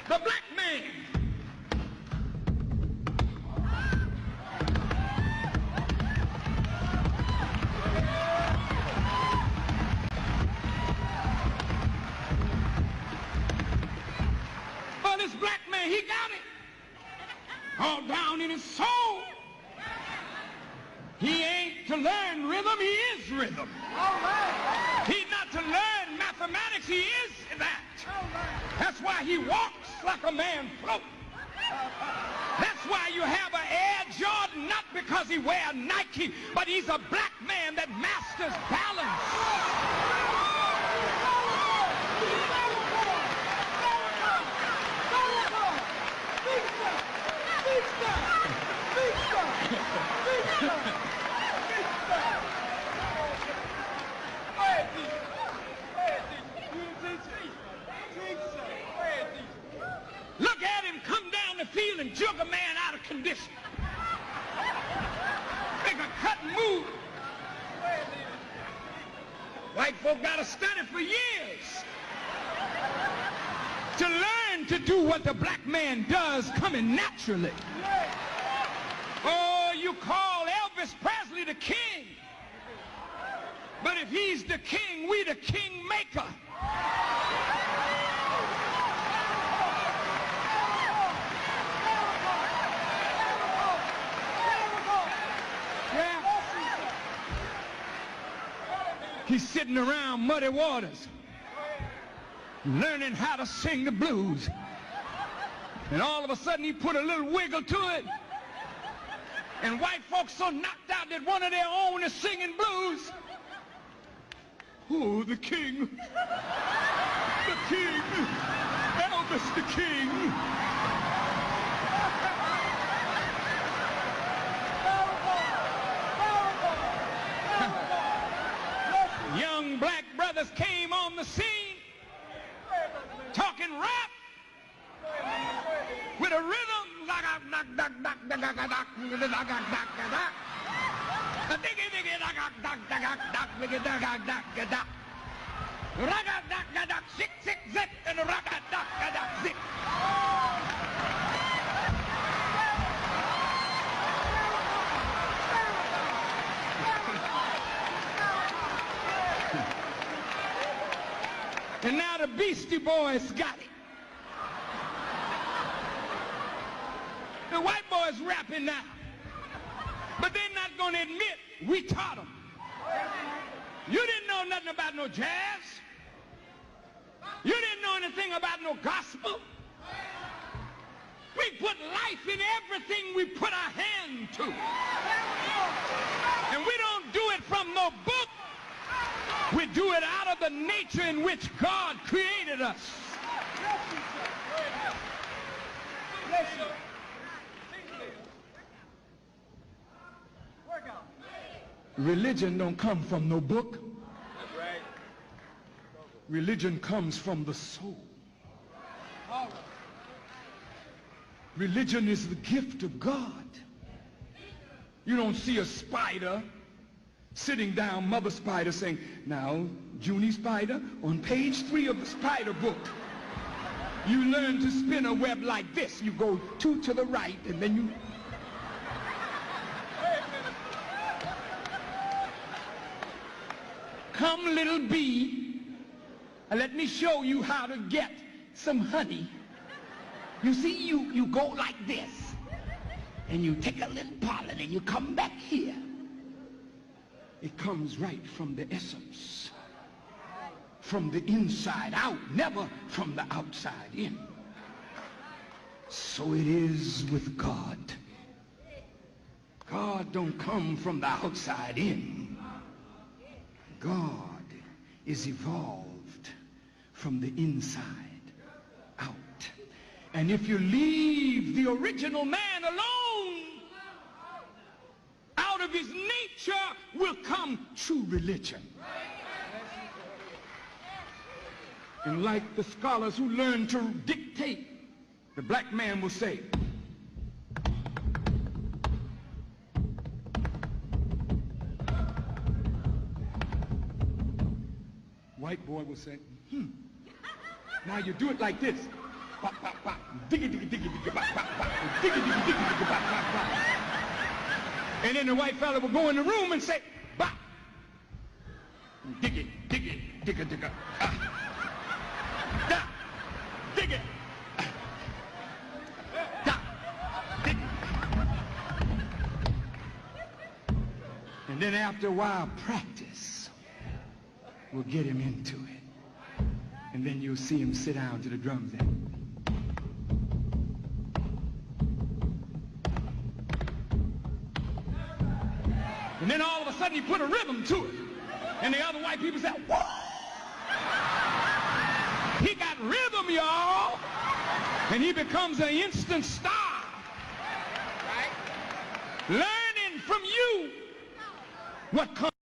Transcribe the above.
The black man. Oh, this black man, he got it. All down in his soul. He ain't to learn rhythm, he is rhythm. He's not to learn mathematics, he is that. That's why he walks like a man float. That's why you have an Air Jordan, not because he wears Nike, but he's a black man that masters balance. Look at him come down the field and jug a man out of condition. Make a cut and move. White folk got to study for years to learn to do what the black man does coming naturally. Oh, you call Elvis Presley the king. But if he's the king, we the king maker. Yeah. He's sitting around muddy waters, learning how to sing the blues. And all of a sudden he put a little wiggle to it. And white folks so knocked out that one of their own is singing blues. Oh, the king. The king. Elvis the king. Young black brothers came on the scene talking rap with a rhythm. And now the Beastie Boys got it. The white boys rapping now. But they're not going to admit we taught them. You didn't know nothing about no jazz. You didn't know anything about no gospel. We put life in everything we put our hand to. And we don't do it from no book. We do it out of the nature in which God created us. Religion don't come from no book. That's right. Religion comes from the soul. Religion is the gift of God. You don't see a spider sitting down, Mother Spider, saying, now, Junie Spider, on page 3 of the spider book, you learn to spin a web like this. You go 2 to the right, and then you... Come, little bee, and let me show you how to get some honey. You see, you go like this, and you take a little pollen, and you come back here. It comes right from the essence, from the inside out, never from the outside in. So it is with God. God don't come from the outside in. God is evolved from the inside out. And if you leave the original man alone, out of his nature will come true religion. And like the scholars who learn to dictate, the black man will say, white boy will say, now you do it like this. bop, bop, bop. Diggy, diggy, diggy, diggy, bop, bop, bop. Diggy, diggy, diggy, diggy, bop, bop, bop. And then the white fella would go in the room and say, bop. Diggy, diggy, digga, digga. Da, diggy. Da, diggy. And then after a while, practice will get him into it. And then you'll see him sit down to the drums and then all of a sudden he put a rhythm to it. And the other white people said, whoa! He got rhythm, y'all. And he becomes an instant star. Right? Learning from you what comes.